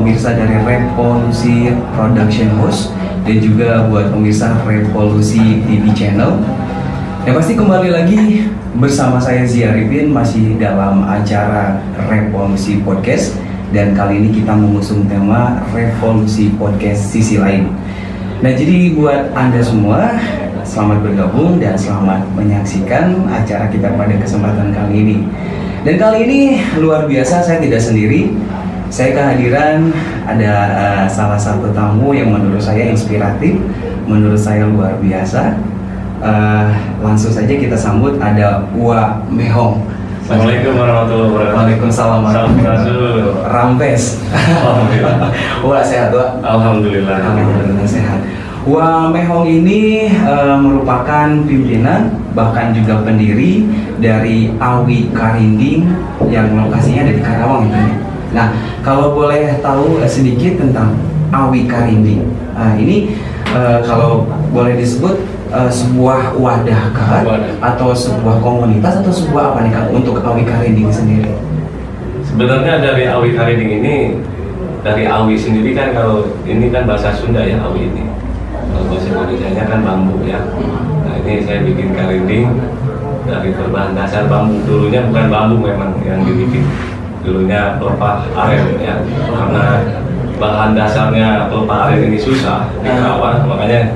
pemirsa dari Revolusi Production House dan juga buat pemirsa Revolusi TV Channel. Yang pasti kembali lagi bersama saya Zia Arifin masih dalam acara Revolusi Podcast, dan kali ini kita mengusung tema Revolusi Podcast Sisi Lain. Nah, jadi buat Anda semua, selamat bergabung dan selamat menyaksikan acara kita pada kesempatan kali ini. Dan kali ini luar biasa, saya tidak sendiri. Saya kehadiran ada salah satu tamu yang menurut saya inspiratif, menurut saya luar biasa. Langsung saja kita sambut, ada Wak Mehong. Assalamualaikum warahmatullahi wabarakatuh. Waalaikumsalam warahmatullahi wabarakatuh. Rampes. Alhamdulillah. Wak, sehat Wak? Alhamdulillah. Alhamdulillah sehat. Wak Mehong ini merupakan pimpinan bahkan juga pendiri dari Awi Karinding yang lokasinya ada di Karawang itu. Nah, kalau boleh tahu sedikit tentang Awi Karinding, ini kalau boleh disebut sebuah wadah kah? Atau sebuah komunitas atau sebuah apa nih Kak untuk Awi Karinding sendiri? Sebenarnya dari Awi Karinding ini, dari Awi sendiri kan, kalau ini kan bahasa Sunda ya, Awi ini. Kalau bahasa Indonesianya kan bambu ya. Nah, ini saya bikin karinding dari berbahan dasar bambu. Dulunya bukan bambu memang yang dibikin. Dulunya pelepah aren ya. Karena bahan dasarnya pelepah aren ini susah di Karawang, makanya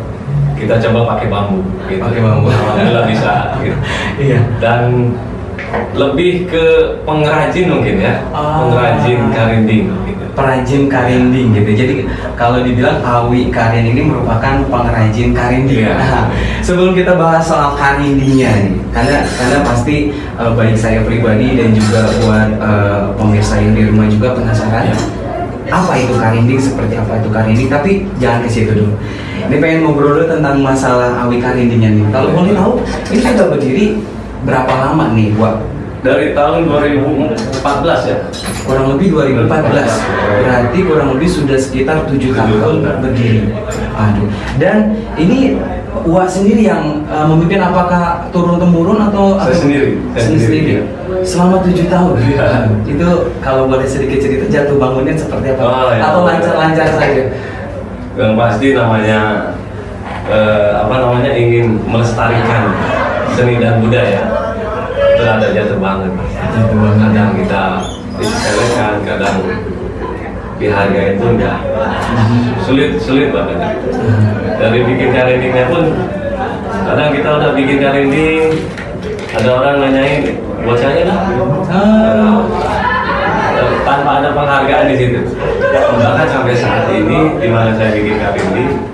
kita coba pakai bambu. Gitu. Pakai bambu. Alhamdulillah bisa. Gitu. Iya. Dan lebih ke pengrajin mungkin ya. Pengrajin karinding. Gitu. Perajin karinding gitu. Jadi kalau dibilang Awi Karinding ini merupakan pengrajin karinding. Nah, sebelum kita bahas soal karindingnya nih, karena pasti baik saya pribadi dan juga buat pemirsa yang di rumah juga penasaran apa itu karinding, seperti apa itu karinding. Tapi jangan ke situ dulu. Ini pengen ngobrol dulu tentang masalah Awi Karindingnya nih. Kalau boleh tahu, ini sudah berdiri berapa lama nih, Wak? Dari tahun 2014 ya. Kurang lebih 2014. Berarti kurang lebih sudah sekitar 7 tahun berdiri. Aduh. Dan ini Wak sendiri yang memimpin, apakah turun temurun atau Saya sendiri. Sendiri. Selama 7 tahun. Ya. Itu kalau boleh sedikit cerita jatuh bangunnya seperti apa? Ya. Atau lancar-lancar saja? Yang pasti namanya ingin melestarikan seni dan budaya. Itu ada jatuh banget. Kadang kita disepelekan, kadang dihargai itu enggak. Sulit banget. Dari bikin karindingnya pun, kadang kita udah bikin karinding, ada orang nanyain, buat saya lah. Tanpa ada penghargaan di situ. Bahkan sampai saat ini, di mana saya bikin karinding,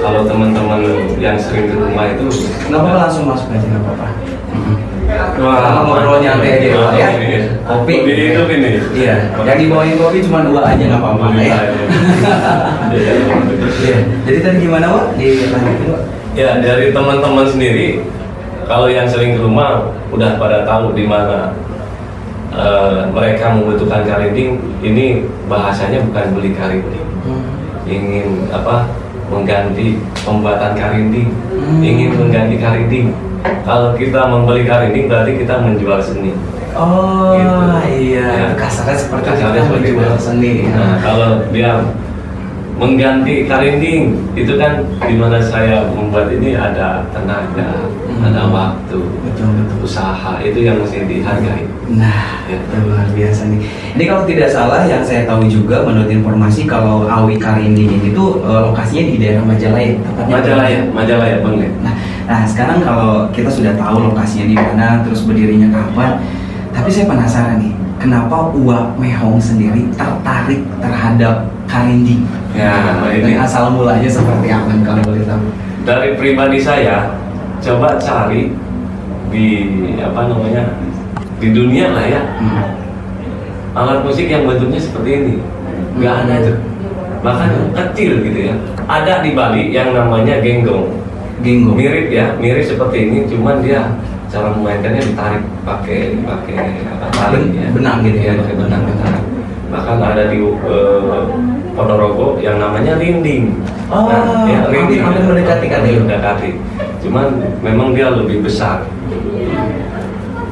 kalau teman-teman yang sering ke rumah itu, nggak apa-apa, langsung masuk aja, nggak apa-apa. Wah, ngobrol nyantai aja ya. Kopi itu ini. Iya. Yang dibawain kopi cuma 2 aja, nggak apa-apa ya. Jadi tadi gimana Wak? Dilanjutin Wak? Ya, dari teman-teman sendiri, kalau yang sering ke rumah udah pada tahu di mana mereka membutuhkan karinding. Ini bahasanya bukan beli karinding. Ingin mengganti pembuatan karinding. Ingin mengganti karinding. Kalau kita membeli karinding berarti kita menjual seni. Oh gitu. Iya, ya. Kasarnya seperti kita menjual seni. Nah, kalau dia mengganti karinding, itu kan dimana saya membuat ini ada tenaga, ada waktu, betul. Usaha, itu yang mesti dihargai. Nah, itu luar biasa nih. Ini kalau tidak salah yang saya tahu juga menurut informasi, kalau Awi Karinding ini tuh lokasinya di daerah Majalaya, tepatnya Majalaya Bang. Nah, sekarang kalau kita sudah tahu lokasinya di mana, terus berdirinya kapan, tapi saya penasaran nih, kenapa Wak Mehong sendiri tertarik terhadap karinding? Ya, ini asal mulanya seperti apa kalau boleh tahu? Dari pribadi saya, coba cari di di dunia lah ya, alat musik yang bentuknya seperti ini, nggak ada tuh, bahkan kecil gitu ya. Ada di Bali yang namanya genggong. Mirip seperti ini, cuman dia cara memainkannya ditarik pakai tali ya. Benang gitu ya, pakai benang ditarik. Bahkan ada di Ponorogo yang namanya rinding. Rinding mendekati. Cuman memang dia lebih besar,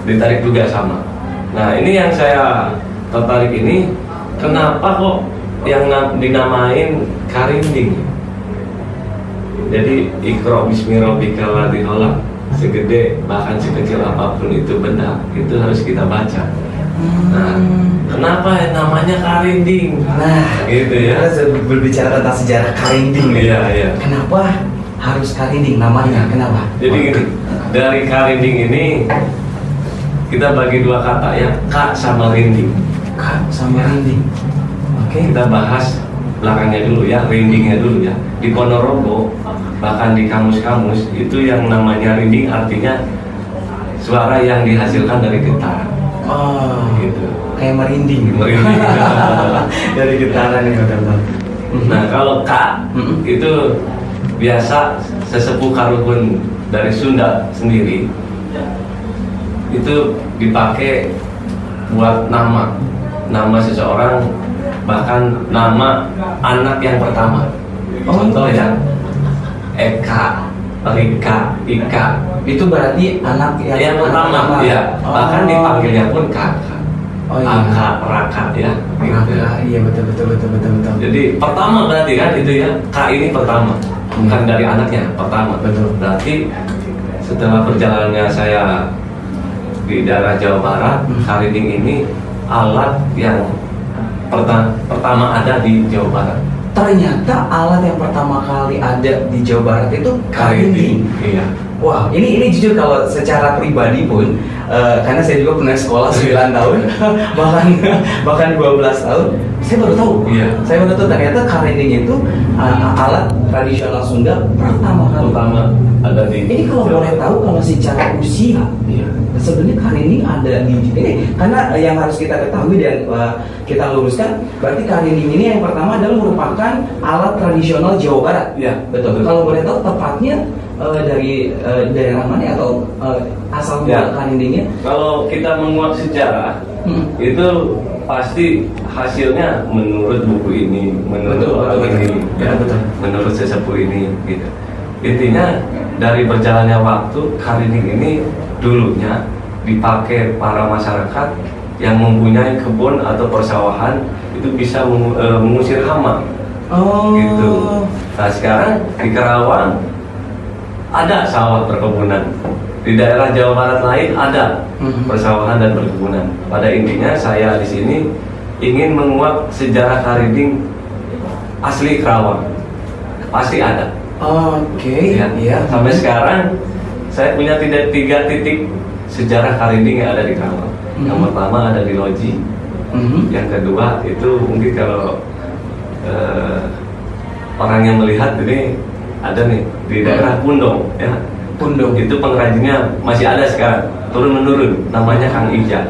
ditarik juga sama. Nah, ini yang saya tertarik ini, kenapa kok yang dinamain karinding. Jadi Iqra bismi rabbikal ladzi khalaq, segede bahkan sekecil apapun itu benda itu harus kita baca. Nah, kenapa namanya karinding? Nah, gitu ya. Kita berbicara tentang sejarah karinding. Iya, iya. Kenapa harus karinding namanya? Kenapa? Jadi gini, dari karinding ini kita bagi dua kata ya, kak sama rinding. Kak sama rinding. Oke. Kita bahas belakangnya dulu ya, rindingnya dulu ya. Di Ponorogo, bahkan di kamus-kamus itu yang namanya rinding artinya suara yang dihasilkan dari getar. Oh, gitu. Kayak merinding gitu. Merinding. Dari getaran ya teman. Nah, kalau kak itu biasa sesepuh karuhun dari Sunda sendiri itu dipakai buat nama seseorang, bahkan nama anak yang pertama. Contoh ya, Eka, Rika, Ika. Itu berarti anak yang pertama, ya. Bahkan dipanggilnya pun kakak. Oh iya. Aka, Raka ya. Raka, iya betul. Jadi pertama berarti kan itu ya, Kak ini pertama, bukan dari anaknya, pertama. Betul. Berarti setelah perjalanannya saya di daerah Jawa Barat, karinding ini alat yang pertama ada di Jawa Barat. Ternyata alat yang pertama kali ada di Jawa Barat itu karinding. Iya. Wah, ini jujur kalau secara pribadi pun, karena saya juga pernah sekolah 9 tahun, bahkan 12 tahun, saya baru tahu. Iya. Saya baru tahu ternyata karinding itu alat tradisional Sunda pertama ada di. Ini kalau boleh tahu, kalau secara usia, Iya. sebenarnya karinding ada di ini, karena yang harus kita ketahui dan kita luruskan, berarti karinding ini yang pertama adalah merupakan alat tradisional Jawa Barat. Iya, betul. Kalau boleh tahu tepatnya dari daerah mana atau asal Ya. karindingnya? Kalau kita menguak sejarah, itu pasti hasilnya menurut buku ini, menurut orang ini, ya, menurut sesepuh ini, gitu. Intinya dari berjalannya waktu, karinding ini dulunya dipakai para masyarakat yang mempunyai kebun atau persawahan, itu bisa mengusir hama. Oh. Gitu. Nah sekarang di Karawang ada sawah perkebunan, di daerah Jawa Barat lain ada persawahan dan perkebunan. Pada intinya saya di sini ingin menguak sejarah karinding asli Karawang, pasti ada. Oke. Ya. Sampai sekarang saya punya tiga titik sejarah karinding yang ada di Karawang. Yang pertama ada di Loji, yang kedua itu mungkin kalau orang yang melihat ini ada nih di daerah Pundong ya. Pundong Itu pengrajinnya masih ada sekarang, turun menurun, namanya Kang Ija.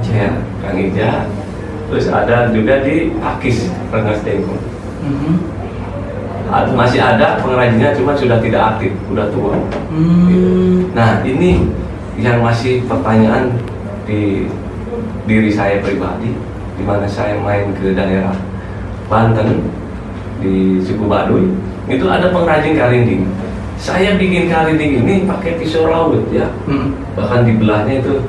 Ya, Kang Ija. Terus ada juga di Pakis, Rengas Dengklok. Masih ada pengrajinnya, cuma sudah tidak aktif, sudah tua. Nah ini yang masih pertanyaan di diri saya pribadi, di mana saya main ke daerah Banten di suku Baduy, itu ada pengrajin karinding. Saya bikin karinding ini pakai pisau raut ya, bahkan dibelahnya itu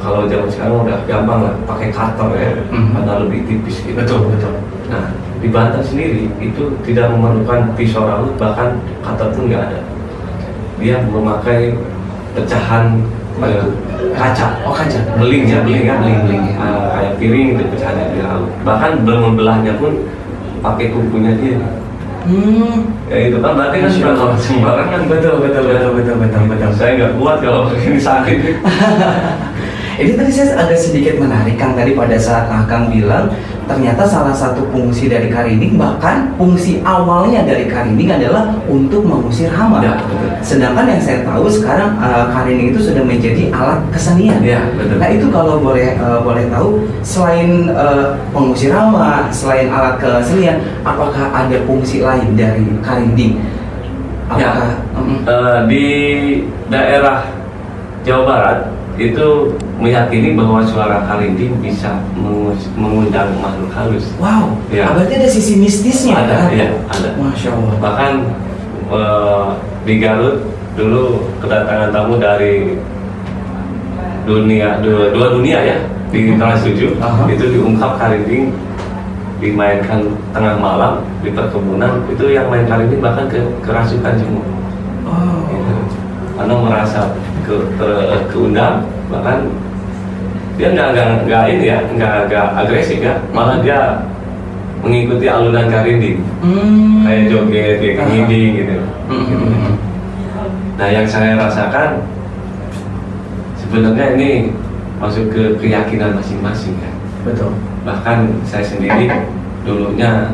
kalau zaman sekarang udah gampang lah, pakai cutter ya, karena lebih tipis gitu. Betul. Nah di Banten sendiri itu tidak memerlukan pisau raut, bahkan cutter pun nggak ada. Dia memakai pecahan kaca, beling ya, kayak piring itu pecahannya di laut. Bahkan belum membelahnya pun pakai kukunya dia. Ya itu kan berarti kan sudah kalau sembarangan. Betul. Saya nggak kuat kalau ini sakit. Ini tadi saya agak sedikit menarik Kang, tadi pada saat Kang bilang ternyata salah satu fungsi dari karinding, bahkan fungsi awalnya dari karinding adalah untuk mengusir hama. Ya, betul. Sedangkan yang saya tahu sekarang karinding itu sudah menjadi alat kesenian. Ya, betul. Nah itu kalau boleh tahu, selain pengusir hama, selain alat kesenian, apakah ada fungsi lain dari karinding? Apakah di daerah Jawa Barat itu meyakini bahwa suara karinding bisa mengundang makhluk halus. Wow, ya. Berarti ada sisi mistisnya. Ada. Masya Allah. Bahkan di Garut dulu kedatangan tamu dari dua dunia ya, di Trans 7 itu diungkap karinding dimainkan tengah malam di perkebunan, itu yang main karinding bahkan kerasukan semua. Gitu. Karena merasa keundang, bahkan dia nggak ini ya, nggak agresif ya, malah dia mengikuti alunan karinding, kayak joget, kayak ngiding gitu. Nah, yang saya rasakan sebenarnya ini masuk ke keyakinan masing-masing ya. Betul. Bahkan saya sendiri dulunya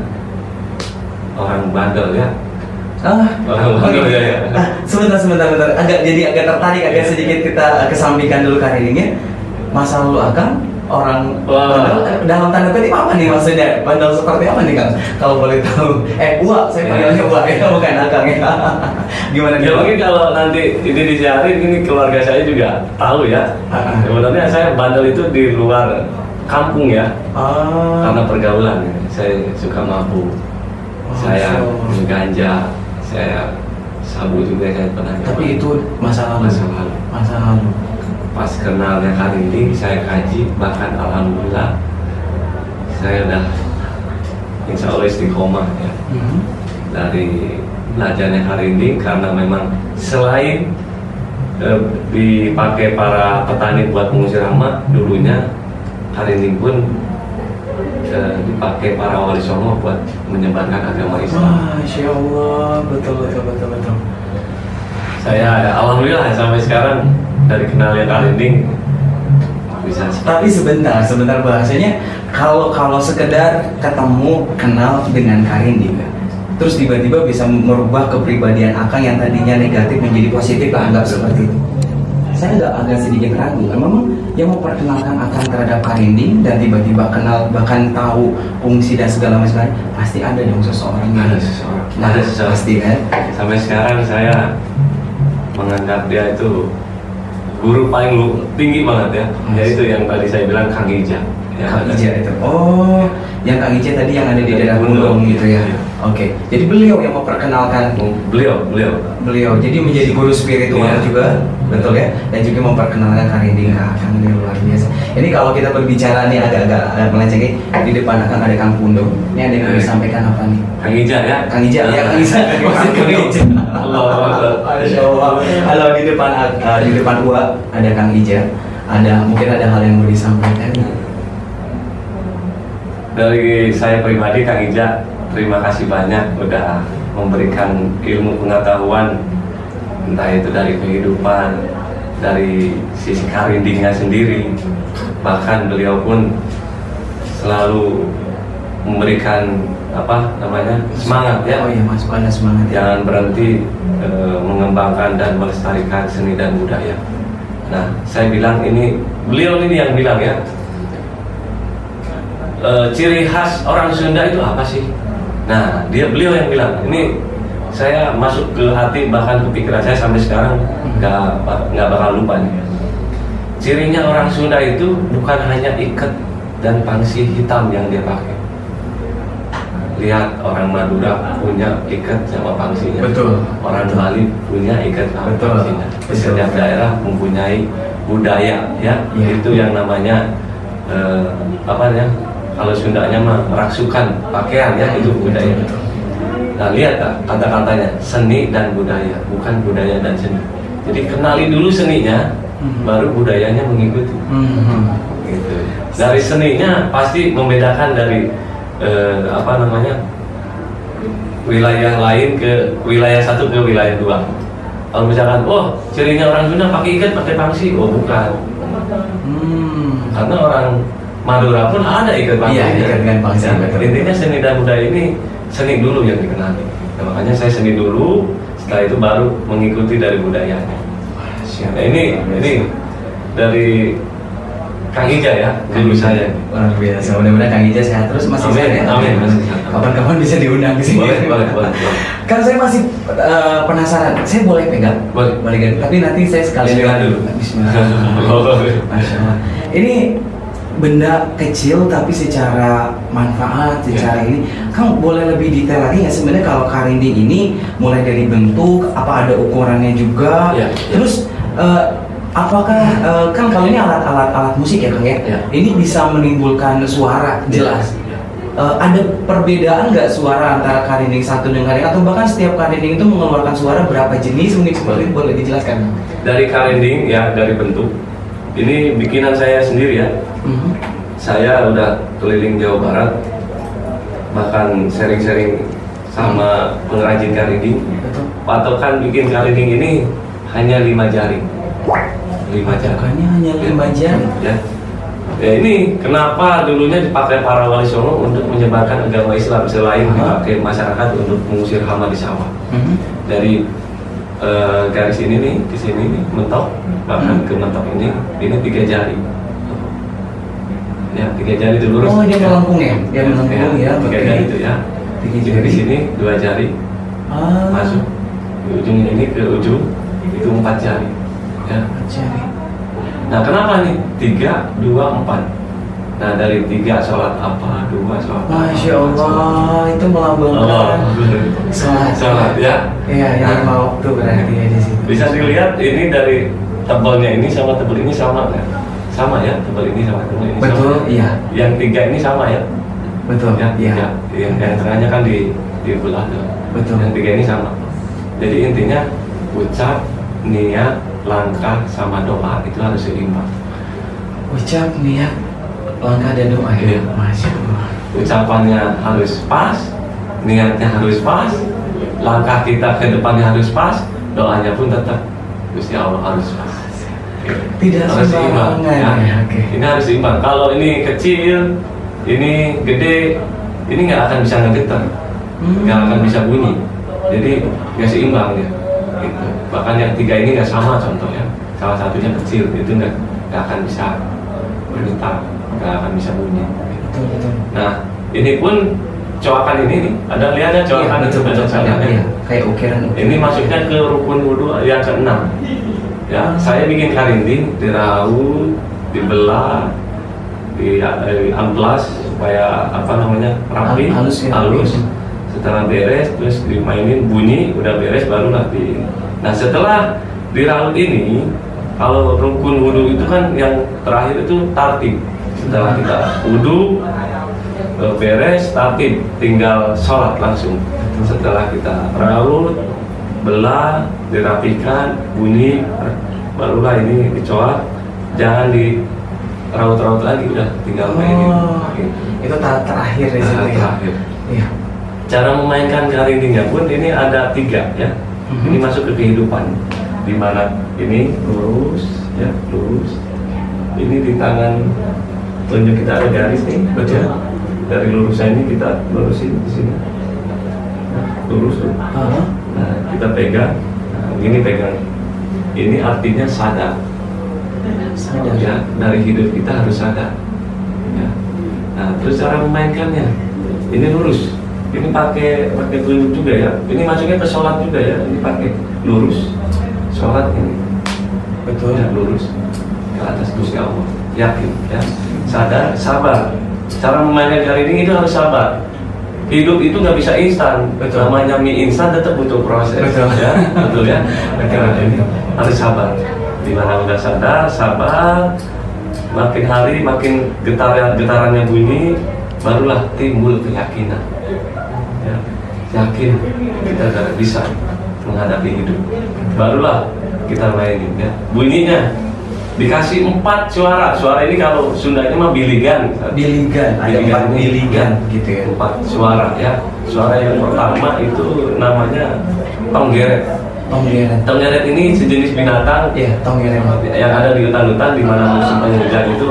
orang bandel ya. Orang bandel ya. Sebentar. Agak tertarik, agak sedikit kita kesampingkan dulu karindingnya. Masa lalu Akang orang bandel, dalam tanda kutip apa nih maksudnya? Bandel seperti apa nih Kang? Kalau boleh tahu. Uak, saya panggilnya Uak ya, bukan Akang ya. Gimana? Ya mungkin kalau nanti ini disiarin, ini keluarga saya juga tahu ya. Sebenarnya saya bandel itu di luar kampung ya. Karena pergaulan, saya suka mabuk, saya ganja, saya sabu juga saya pernah. Tapi itu masa lalu. Pas kenalnya karinding, saya kaji, bahkan alhamdulillah saya udah insya Allah istiqomah ya. Dari belajarnya karinding, karena memang selain dipakai para petani buat mengusir hama, dulunya karinding pun dipakai para wali songo buat menyebarkan agama Islam. Masya Allah, betul. Saya alhamdulillah sampai sekarang dari kenalnya karinding bisa. Tapi sebentar bahasanya, kalau sekedar ketemu kenal dengan karinding, terus tiba-tiba bisa merubah kepribadian Akang yang tadinya negatif menjadi positif, anggap seperti itu. Saya agak sedikit ragu. Memang yang memperkenalkan Akang terhadap karinding dan tiba-tiba kenal, bahkan tahu fungsi dan segala macam, pasti ada dong seseorang. Ada seseorang pasti kan. Sampai sekarang saya menganggap dia itu guru paling tinggi banget ya. Yaitu yang tadi saya bilang Kang Ija. Kang Ija itu. Oh, yang Kang Ija tadi yang ada di daerah Gunung gitu ya. Oke. Jadi beliau yang memperkenalkan. Beliau. Jadi menjadi guru spiritual juga, betul ya. Dan juga memperkenalkan karinding ke Akang, ini luar biasa. Ini kalau kita berbicara nih agak melenceng, di depan Akang ada Kang Pundo. Ini ada yang mau disampaikan apa nih? Kang Ija ya. Kang Ija. Masya Allah. Halo, di depan gua ada Kang Ija. Mungkin ada hal yang mau disampaikan. Dari saya pribadi, Kang Ija, terima kasih banyak udah memberikan ilmu pengetahuan, entah itu dari kehidupan, dari sisi karindingnya sendiri. Bahkan beliau pun selalu memberikan semangat ya. Oh iya Mas, ada semangat. Jangan berhenti mengembangkan dan melestarikan seni dan budaya. Nah, saya bilang beliau ini yang bilang ya, ciri khas orang Sunda itu apa sih? Nah, beliau yang bilang. Ini saya masuk ke hati, bahkan ke pikiran saya sampai sekarang nggak bakal lupa nih. Cirinya orang Sunda itu bukan hanya ikat dan pangsi hitam yang dia pakai. Lihat orang Madura punya ikat sama pangsinya. Betul. Orang Bali punya ikat sama pangsinya. Setiap daerah mempunyai budaya ya. Itu yang namanya kalau Sundanya mah raksukan pakaian ya, itu budaya. Nah, lihat kata-katanya, seni dan budaya, bukan budaya dan seni. Jadi kenali dulu seninya, baru budayanya mengikuti. Gitu. Dari seninya pasti membedakan dari wilayah lain ke wilayah satu ke wilayah dua. Kalau misalkan, cirinya orang Sunda pakai ikat, pakai pangsi, bukan. Karena orang Madura pun ada ikat pangsi. Iya, ikat dengan pangsi. Intinya seni dan budaya ini, seni dulu yang dikenali. Nah, makanya saya seni dulu, setelah itu baru mengikuti dari budayanya. Nah, ini dari Kang Ija ya, guru saya. Luar biasa. Mudah-mudahan Kang Ija sehat terus, masih sehat ya. Amin. Kapan-kapan bisa diundang ke sini. Boleh. Kan saya masih penasaran. Saya boleh pegang? Boleh. Tapi nanti saya sekalian dulu. Bismillah. Masya Allah. Ini benda kecil tapi secara manfaat, secara ini, Kang boleh lebih detail lagi nggak sebenarnya kalau karinding ini mulai dari bentuk, apa ada ukurannya juga, terus apakah kan kalau ini alat musik ya Kang ya, ini bisa menimbulkan suara jelas, ada perbedaan nggak suara antara karinding satu dengan karinding, atau bahkan setiap karinding itu mengeluarkan suara berapa jenis, mungkin seperti boleh dijelaskan? Dari karinding ya, dari bentuk ini bikinan saya sendiri ya. Saya udah keliling Jawa Barat, bahkan sharing-sharing sama pengrajin karinding. Patokan bikin karinding ini hanya 5 jari. 5 jari. Patokannya hanya 5 jari. Ya. Ya ini kenapa dulunya dipakai para wali songo untuk menyebarkan agama Islam, selain dipakai masyarakat untuk mengusir hama di sawah. Dari garis ini nih, di sini nih, mentok, bahkan ke mentok ini 3 jari. Ya, 3 jari itu lurus. Oh, dia melengkung ya? Dia melengkung ya. 3 jari itu ya. 3 jari. Di sini 2 jari masuk, di ujung ini ke ujung itu 4 jari. Ya. 4 jari. Nah, kenapa nih 3, 2, 4? Nah, dari 3 sholat apa, 2 sholat apa. Masya Allah, itu melambangkan sholat ya. Iya, ini mau tuh berarti ya di situ. Bisa dilihat ini dari tebalnya ini sama tebal ini sama kan? Sama ya, tebal ini sama tebal ini. Betul, sama. iya. Yang 3 ini sama ya. Betul, ya. iya. Yang tengahnya kan di belah tuh. Betul. Yang 3 ini sama. Jadi intinya ucap, niat, langkah sama doa itu harus seimbang. Ucap, niat, langkah dan doa ya. Iya. Masya Allah. Ucapannya harus pas, niatnya harus pas, langkah kita ke depannya harus pas, doanya pun tetap Gusti Allah harus pas. Tidak harus seimbang. sembarangan ya. Oke. Ini harus seimbang. Kalau ini kecil, ini gede, ini nggak akan bisa ngegetar, nggak akan bisa bunyi. Jadi nggak seimbang ya. Gitu. Bahkan yang 3 ini nggak sama contohnya. Salah satunya kecil, itu nggak akan bisa bergetar, nggak akan bisa bunyi. Betul. Nah, ini pun coakan ini nih, ada lihatnya coakan Iya, betul. ya. Kayak ukiran. Ini masuknya ke rukun wudhu yang ke-6. Ya, saya bikin karinding, diraut, dibelah, di amplas supaya apa namanya rapi, Halus ya. Setelah beres, terus dimainin bunyi, udah beres barulah di. Nah, setelah diraut ini, kalau rukun wudhu itu kan yang terakhir itu tartib. Setelah kita wudhu beres, tartib, tinggal sholat langsung. Setelah kita raut, belah, dirapikan, bunyi, barulah ini dicoak. Jangan di raut-raut lagi, udah tinggal mainin. Itu tahap terakhir di situ ya. Terakhir. Iya. Cara memainkan karindingnya pun ini ada 3 ya. Ini masuk ke kehidupan, di mana ini lurus, ya lurus. Ini di tangan tunjuk kita ada garis nih, betul. Dari lurusan ini kita lurusin di sini, lurus tuh. Nah, kita pegang, nah, ini pegang. Ini artinya sadar. Sadar. Ya, dari hidup kita harus sadar. Ya. Nah, terus cara memainkannya, ini lurus. Ini pakai telunjuk juga ya. Ini masuknya ke sholat juga ya. Ini pakai lurus, sholat ini. Betul. Ya, lurus ke atas Gusti Allah. Yakin, ya. Sadar, sabar. Cara memainkan karinding itu harus sabar. Hidup itu nggak bisa instan. Betul. Namanya mie instan tetap butuh proses. Betul. Ya, betul ya. Betul. Nah, ini harus sabar. Dimana udah sadar, sabar. Makin hari makin getarannya bunyi, barulah timbul keyakinan. Ya, yakin kita bisa menghadapi hidup, barulah kita mainin ya. Bunyinya dikasih 4 suara. Suara ini kalau Sundanya mah biligan. Biligan, ada 4 biligan gitu ya. 4 suara ya. Suara yang pertama itu namanya tonggeret. Tonggeret ini sejenis binatang. Iya, tonggeret yang ada di hutan-hutan, di mana musim penghujan itu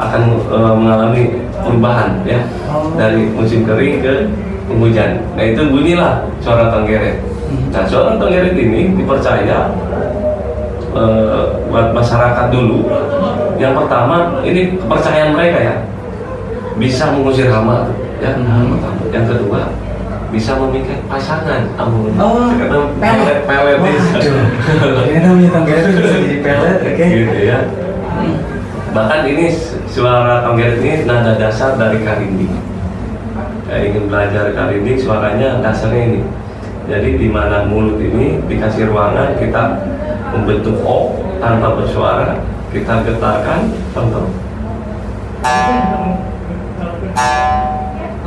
akan mengalami perubahan ya, dari musim kering ke penghujan. Nah, itu bunyilah suara tonggeret. Nah, suara tonggeret ini dipercaya buat masyarakat dulu. Yang pertama, ini kepercayaan mereka ya, bisa mengusir hama ya. Yang kedua, bisa memikat pasangan. Pelet ini namanya tonggeret bisa jadi pelet, oke? Gitu ya. Bahkan ini suara tonggeret ini nada dasar dari karinding. Ingin belajar karinding, suaranya dasarnya ini. Jadi di mana mulut ini dikasih ruangan, kita membentuk O tanpa bersuara, kita getarkan, contoh.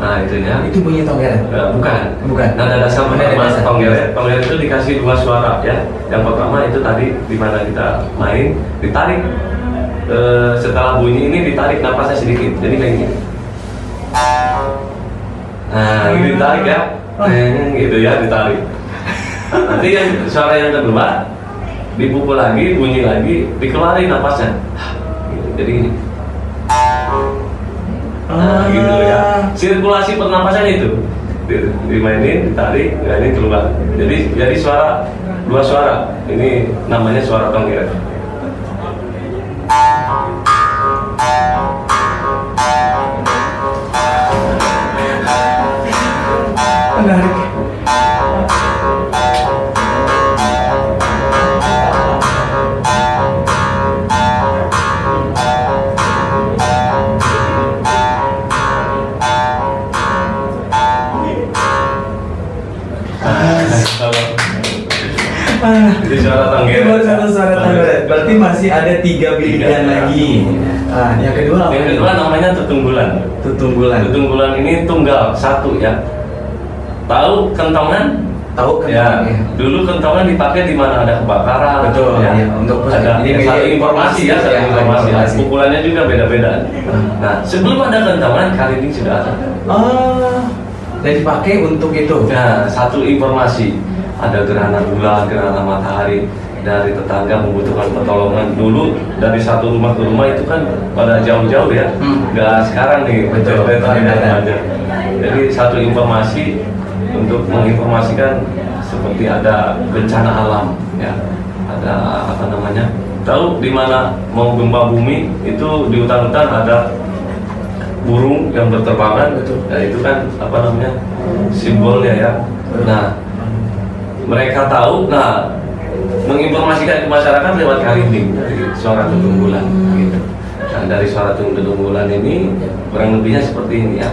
Nah itunya. Itu bunyi tonggeret? Bukan. Bukan. Nada dasar pertama dasar. tonggeret. Tonggeret itu dikasih 2 suara ya. Yang pertama itu tadi di mana kita main ditarik. Setelah bunyi ini ditarik napasnya sedikit. Jadi kayak gini. Nah ini ditarik ya. Gitu ya ditarik. Nanti yang suara yang kedua dipukul lagi, bunyi lagi, dikeluarin napasnya. Jadi gini. Nah, gitu ya. Sirkulasi pernapasan itu dimainin, ditarik, nah ini keluar. Jadi suara 2 suara. Ini namanya suara tonggeret. Menarik. Itu suara tonggeret. Baru satu suara tonggeret. Berarti masih ada 3 bimbingan lagi. Yang kedua apa? Yang kedua namanya tutunggulan. Tutunggulan. Tutunggulan ini tunggal 1 ya. Tahu kentongan? Tahu kan? Ya. Dulu kentongan dipakai di mana ada kebakaran. Betul. Ya. Untuk ada ini saling informasi ya, saling informasi. Pukulannya juga beda-beda. Nah, sebelum ada kentongan, karinding sudah ada. Dan dipakai untuk itu. Nah, 1 informasi. Ada gerhana bulan, gerhana matahari, dari tetangga membutuhkan pertolongan. Dulu dari satu rumah ke rumah itu kan pada jauh-jauh ya, nggak sekarang nih, betul. aja. Jadi 1 informasi untuk menginformasikan seperti ada bencana alam ya, ada apa namanya, tahu di mana mau gempa bumi itu di hutan-hutan ada burung yang berterbangan, nah itu kan apa namanya simbolnya ya. Nah mereka tahu, nah menginformasikan ke masyarakat lewat karinding dari suara tutunggulan gitu. Nah dari suara tutunggulan ini kurang lebihnya seperti ini ya.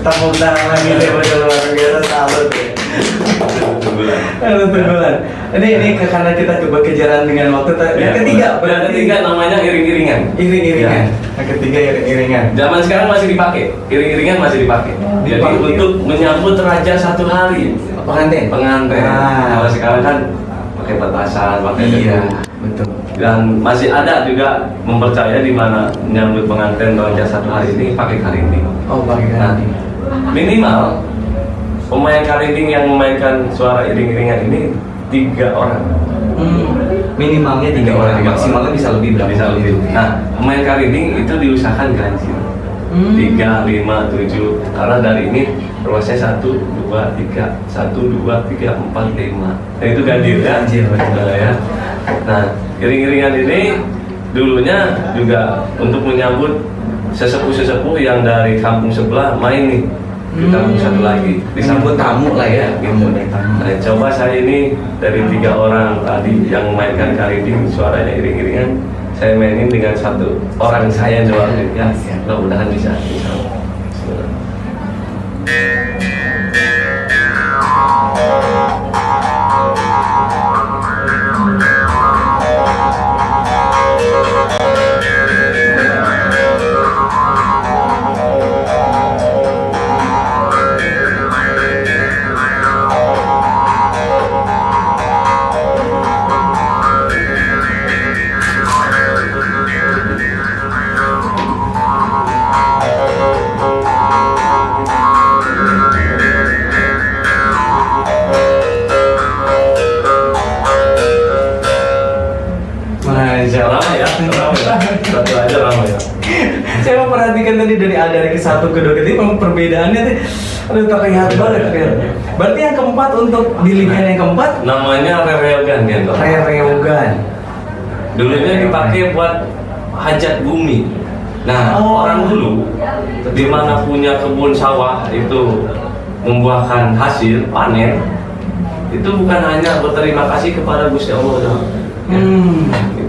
Tepuk tangan lagi deh, betul luar biasa, salut ya. Tutunggulan. Ini karena kita coba kejaran dengan waktu. Yang ketiga, yang ketiga namanya iring-iringan. Iring-iringan. Yang ketiga iring-iringan. Zaman sekarang masih dipakai, iring-iringan masih dipakai. Jadi untuk menyambut raja 1 hari. Pengantin. Kalau sekarang kan pakai petasan, pakai betul. Dan masih ada juga mempercaya di mana menyambut pengantin raja 1 hari ini pakai karinding. Oh, pakai karinding. Minimal pemain karinding yang memainkan suara iring-iringan ini 3 orang. Minimalnya 3 orang. Maksimalnya bisa lebih berapa? Bisa lebih. Nah, pemain karinding itu diusahakan ganjil. 3, 5, 7. Karena dari ini ruasnya 1, 2, 3, 1, 2, 3, 4, 5. Nah itu ganjil ya. Ya. Nah, iring-iringan ini dulunya juga untuk menyambut sesepuh-sesepuh yang dari kampung sebelah main nih di kampung satu lagi, disambut tamu lah ya, gitu. Nah, coba saya ini dari 3 orang tadi yang memainkan karinding suaranya iring-iringan, saya mainin dengan 1 orang saya doang ya, mudah-mudahan bisa. Satu aja lama ya. Saya memperhatikan tadi dari ke 1 ke 2 ketiga memang perbedaannya tuh terlihat banget kan. Berarti yang keempat untuk pilihan yang keempat namanya rereogan ya. Rereogan. Dulunya dipakai buat hajat bumi. Nah, orang dulu di mana punya kebun sawah itu membuahkan hasil panen, itu bukan hanya berterima kasih kepada Gusti Allah doang. Ya.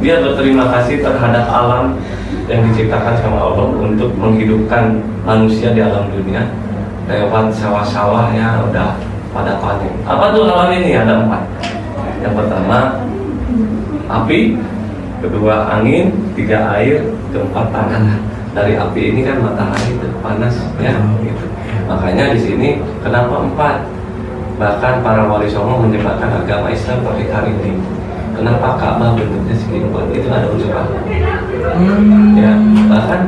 Dia berterima kasih terhadap alam yang diciptakan sama Allah untuk menghidupkan manusia di alam dunia lewat sawah-sawah yang udah pada panen. Apa tuh alam ini? Ada 4. Yang pertama api, kedua angin, 3 air, keempat tanah. Dari api ini kan matahari itu panas ya gitu. Makanya di sini kenapa 4? Bahkan para wali songo menyebutkan agama Islam pakai karinding. Kenapa Ka'bah bentuknya segi 4? Itu ada unsur alam. Ya, bahkan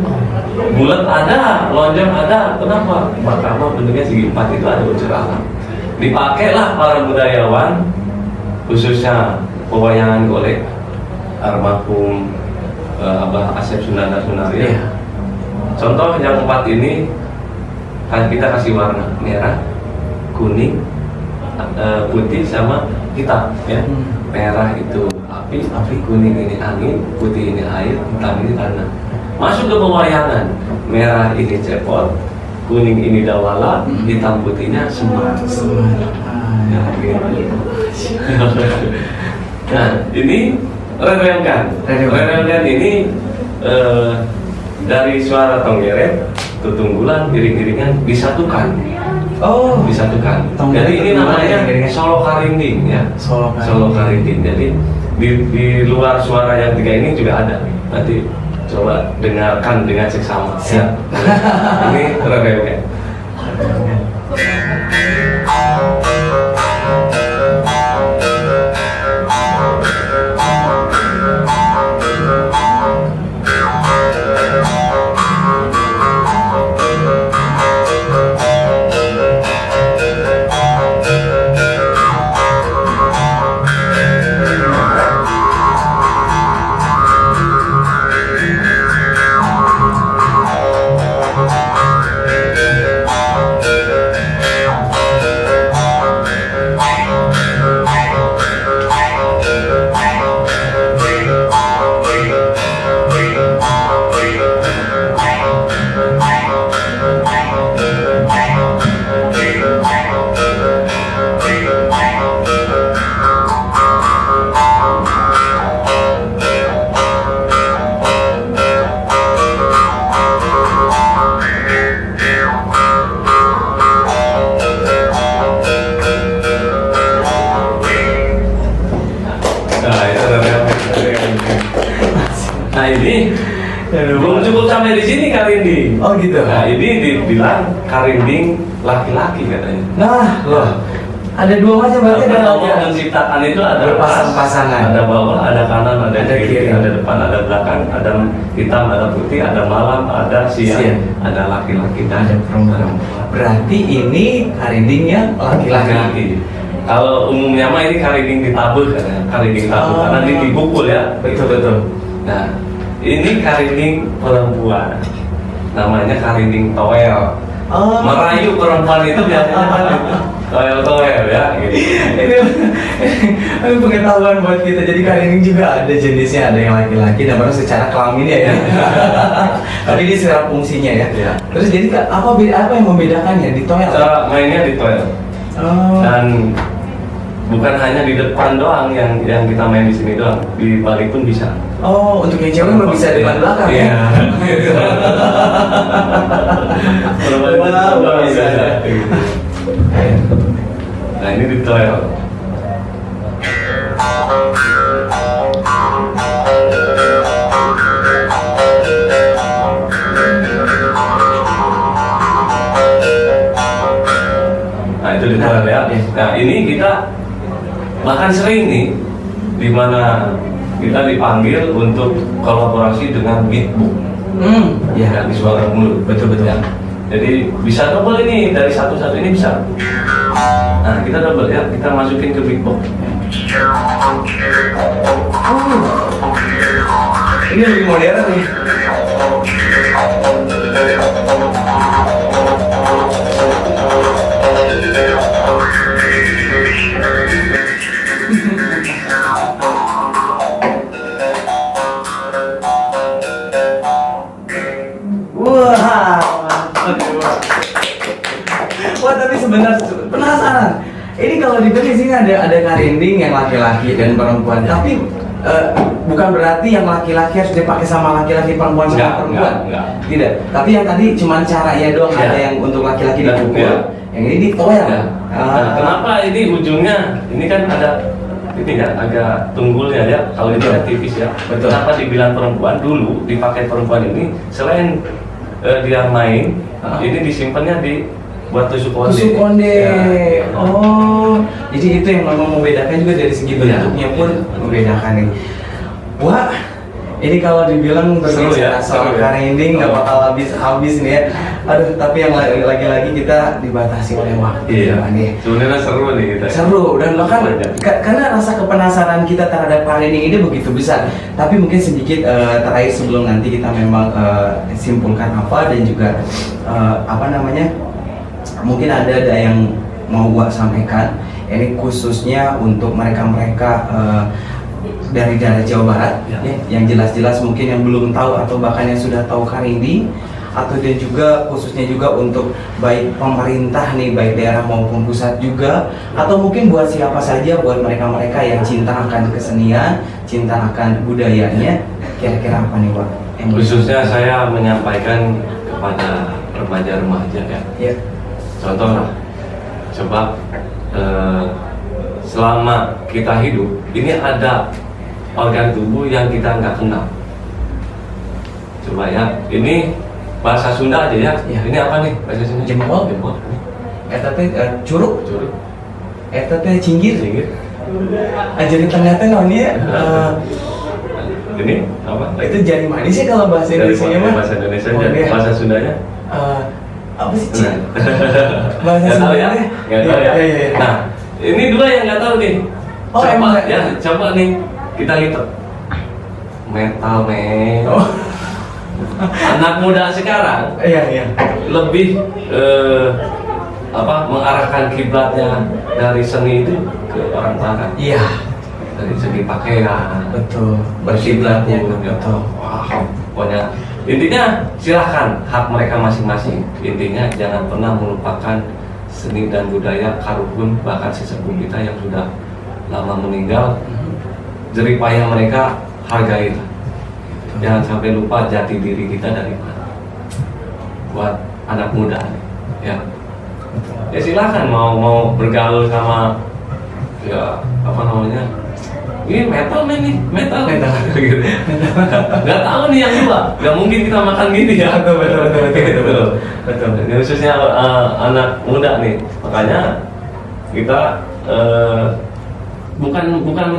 bulat ada, lonjong ada. Kenapa? Ka'bah bentuknya segi 4 itu ada unsur alam. Dipakailah para budayawan, khususnya pewayangan golek almarhum Abah Asep Sundana Sunaria. Contoh yang 4 ini kan kita kasih warna merah, kuning, putih sama hitam ya. Merah itu api, kuning ini angin, putih ini air, hitam ini tanah. Masuk ke pewayangan, merah ini cepot, kuning ini dawala, hitam putihnya semar. Ya, gitu. Nah ini rerelgan ini dari suara tonggeret, tutunggulan, iring-iringan disatukan. Oh, disatukan. Jadi ini namanya solo karinding ya. Solo karinding. Jadi di luar suara yang 3 ini juga ada. Nanti coba dengarkan dengan seksama. Ya. Ini rerelgan. Nah ini belum cukup sampai di sini karinding. Oh gitu. Nah ini dibilang karinding laki-laki katanya. Nah loh, ada 2 macam berarti. Allah menciptakan itu ada pasang-pasangan. Ada bawah, ada kanan, ada kiri, ada depan, ada belakang, ada hitam, ada putih, ada malam, ada siang, ada laki-laki dan ada perempuan. Berarti ini karindingnya laki-laki. Kalau umumnya mah ini karinding ditabuh katanya. Karinding tabuh karena ini dipukul ya. Betul. Nah, ini karinding perempuan, namanya karinding toel. Merayu perempuan itu biasanya kan toel ya. Gitu. Ini pengetahuan buat kita. Jadi karinding juga ada jenisnya, ada yang laki-laki dan baru secara kelaminnya ya. Tapi ini secara fungsinya ya. Terus jadi apa yang membedakannya di toel? Cara mainnya di toel. Dan bukan hanya di depan doang yang kita main di sini doang, di balik pun bisa. Oh, untuk yang cewek belum bisa depan belakang ya? Belum bisa. Nah ini di toel. Nah itu di toel ya. Nah ini kita bahkan sering nih, dimana kita dipanggil untuk kolaborasi dengan beatbox. Ya, di suara mulut. Betul. Ya. Jadi bisa double ini, dari satu-satu ini bisa. Nah, kita double ya, kita masukin ke beatbox. Ini lebih modern nih. Wah, tapi sebenarnya penasaran. Ini kalau kalau di sini ada karinding yang laki-laki dan perempuan, tapi bukan berarti yang laki-laki harus dipakai sama laki-laki, perempuan sama perempuan. Enggak. Tidak. Tapi yang tadi cuma caranya doang, ada yang untuk laki-laki dipukul, yang ini ditoel. Kenapa ini ujungnya? Ini kan ada ini kan agak tunggulnya ya. Kalau itu tipis ya. Betul. Kenapa dibilang perempuan? Dulu dipakai perempuan ini selain dia main, ini disimpannya di buat tusuk konde. Tusuk konde. Ya. Oh, jadi itu yang memang membedakan juga dari segi bentuknya pun membedakan nih. Wah, ini kalau dibilang berbicara soal karinding nggak bakal habis nih ya. Aduh, tapi yang lagi-lagi kita dibatasi oleh waktu. Iya. Sebenarnya seru nih kita. Seru, dan bahkan karena rasa kepenasaran kita terhadap karinding ini begitu besar. Tapi mungkin sedikit terakhir sebelum nanti kita memang simpulkan apa dan juga apa namanya. Mungkin ada yang mau gua sampaikan, ini khususnya untuk mereka-mereka dari daerah Jawa Barat ya, yang jelas-jelas mungkin yang belum tahu atau bahkan yang sudah tahu karinding, atau dan juga khususnya juga untuk baik pemerintah nih, baik daerah maupun pusat juga, atau mungkin buat siapa saja, buat mereka-mereka yang cinta akan kesenian, cinta akan budayanya, kira-kira apa nih Pak? Khususnya saya menyampaikan kepada remaja-remaja ya. Contoh lah, coba selama kita hidup, ini ada organ tubuh yang kita nggak kenal. Coba ya, ini bahasa Sunda aja ya. Ini apa nih bahasa Sunda? Jempol. Eta teh curug. Eta teh cinggir. Jadi ternyata namanya ini apa? Itu jari manis ya kalau bahasa Indonesia mah. Bahasa Indonesia bahasa Sundanya. Apa sih Cik? Bahasa Sunda ya? Nggak tahu ya? Nah, ini dua yang nggak tahu nih. Oh, coba ya, coba nih kita lihat metal men. Anak muda sekarang lebih mengarahkan kiblatnya dari seni itu ke orang barat. Iya. Dari segi pakaian. Betul. Berkiblatnya. Betul. Wow. Pokoknya intinya silahkan hak mereka masing-masing. Intinya jangan pernah melupakan seni dan budaya karuhun, bahkan sesepuh kita yang sudah lama meninggal. Jerih payah mereka hargai. Jangan sampai lupa jati diri kita dari mana. Buat anak muda ya. Ya silahkan mau bergaul sama ya apa namanya. Ini metal nih, metal. Gitu. Gak tahu nih yang dua, gak mungkin kita makan gini ya. Betul. Ini khususnya anak muda nih, makanya kita bukan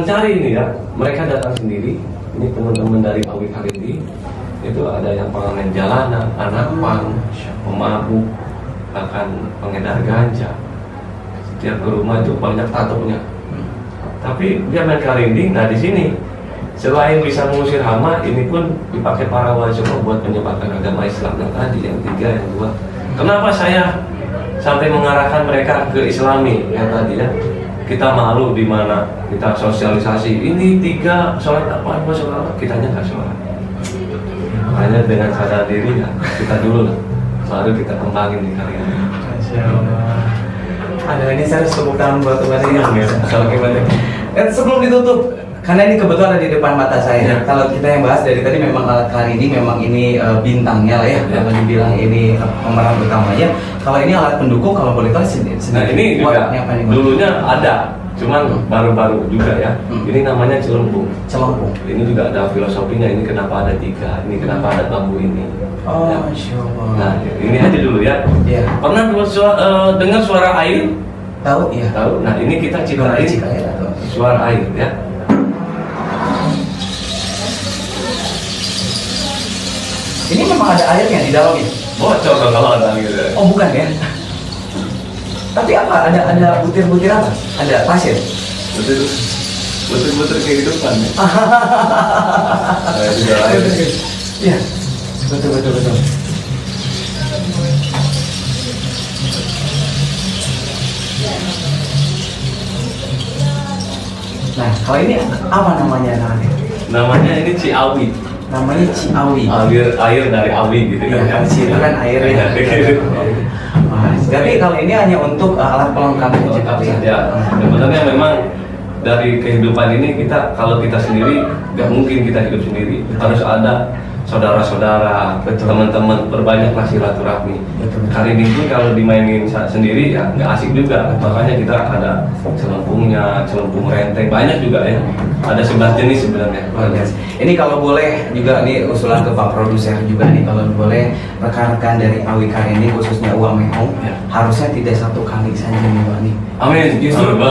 mencari ini ya. Mereka datang sendiri. Ini teman-teman dari Awi Karinding itu ada yang pengamen jalanan, anak pang, pemabuk, bahkan pengedar ganja. Setiap ke rumah itu banyak tatonya. Tapi dia main karinding. Nah di sini selain bisa mengusir hama, ini pun dipakai para wali songo buat menyebarkan agama Islam yang tadi, yang tiga, yang dua. Kenapa saya sampai mengarahkan mereka ke Islami yang tadi ya? Kita malu di mana kita sosialisasi ini tiga sholat apa sholat, kitanya nggak sholat. Hanya dengan sadar diri ya, kita dulu lah, baru kita kembangin di karya. Ada ini saya harus tepuk tangan buat teman-teman. Sebelum ditutup, karena ini kebetulan ada di depan mata saya. Kalau kita yang bahas dari tadi memang alat karinding, memang ini bintangnya lah ya. Kalau dibilang ini pemeran utamanya. Kalau ini alat pendukung, kalau boleh tahu sendiri. Nah ini juga dulunya ada, cuman baru-baru juga ya. Ini namanya celempung. Celempung. Ini juga ada filosofinya. Ini kenapa ada tiga? Ini kenapa ada bambu ini? Oh, ya. Masya Allah. Nah ini aja dulu ya. Pernah dengar suara air? Tahu ya. Tahu. Nah ini kita ciptain suara air ya. Ini memang ada airnya di dalamnya. Bocor kalau ada gitu. Oh bukan ya. Tapi apa? Ada butir-butir apa? Ada pasir. Butir-butir kehidupan. Iya. Betul. Nah, kalau ini apa namanya nanti? Namanya ini Ciawi. Namanya Ciawi. Air dari awi gitu kan. Iya, itu kan airnya. Wah, Jadi kalau ini hanya untuk alat pelengkap saja. Sebenarnya memang dari kehidupan ini kalau kita sendiri nggak mungkin kita hidup sendiri. Harus ada saudara-saudara, teman-teman, perbanyaklah silaturahmi. Karinding pun kalau dimainin sendiri ya nggak asik juga. Makanya kita ada celempungnya, celempung renteng, banyak juga ya. Ada 11 jenis sebenarnya. Ini kalau boleh juga nih usulan ke Pak Produser juga nih, kalau boleh rekan-rekan dari Awi Karinding khususnya Uang Meong harusnya tidak satu kali saja nih Pak nih. Amin.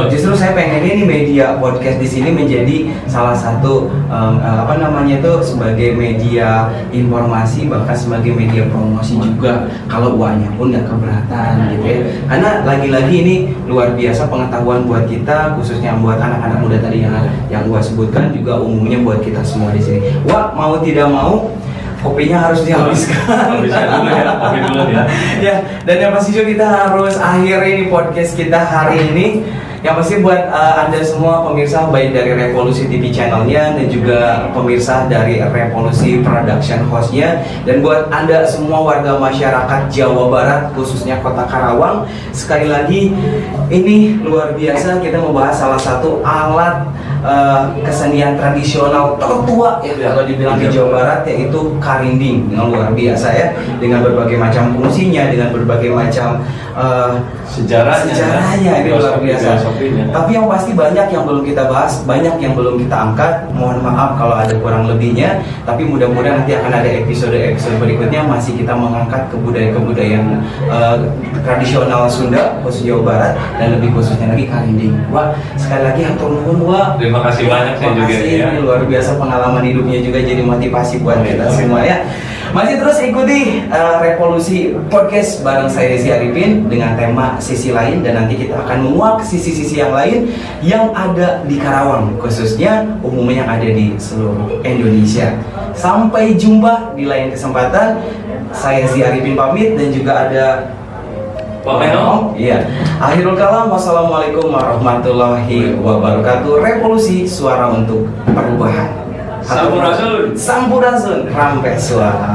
Justru saya pengen ini media podcast di sini menjadi salah satu sebagai media informasi, bahkan sebagai media promosi juga kalau uangnya pun nggak keberatan gitu ya. Karena lagi-lagi ini luar biasa pengetahuan buat kita, khususnya buat anak-anak muda tadi yang gua sebutkan, juga umumnya buat kita semua di sini. Wah, mau tidak mau kopinya harus dihabiskan. Kopi dulu ya. Ya, dan yang pasti juga kita harus akhiri podcast kita hari ini. Yang pasti buat Anda semua pemirsa baik dari Revolusi TV channelnya dan juga pemirsa dari Revolusi Production hostnya, dan buat Anda semua warga masyarakat Jawa Barat khususnya Kota Karawang, sekali lagi ini luar biasa, kita membahas salah satu alat kesenian tradisional tertua ya kalau dibilang di Jawa Barat, yaitu karinding. Dengan luar biasa ya, dengan berbagai macam fungsinya, dengan berbagai macam sejarahnya ini luar biasa. Tapi yang pasti banyak yang belum kita bahas, banyak yang belum kita angkat. Mohon maaf kalau ada kurang lebihnya, tapi mudah-mudahan nanti akan ada episode berikutnya masih kita mengangkat kebudayaan tradisional Sunda khusus Jawa Barat, dan lebih khususnya lagi karinding. Wah, sekali lagi hatur nuhun Wah. Terima kasih banyak saya juga ya. Ini luar biasa, pengalaman hidupnya juga jadi motivasi buat kita semua ya. Masih terus ikuti Revolusi Podcast bareng saya Desi Arifin dengan tema sisi lain, dan nanti kita akan menguak sisi-sisi yang lain yang ada di Karawang, khususnya umumnya yang ada di seluruh Indonesia. Sampai jumpa di lain kesempatan. Saya Desi Arifin pamit, dan juga ada Pak Meong. Iya. Akhirul kalam, wassalamualaikum warahmatullahi wabarakatuh. Revolusi, suara untuk perubahan. Sampurasun. Sampurasun, rampe suara.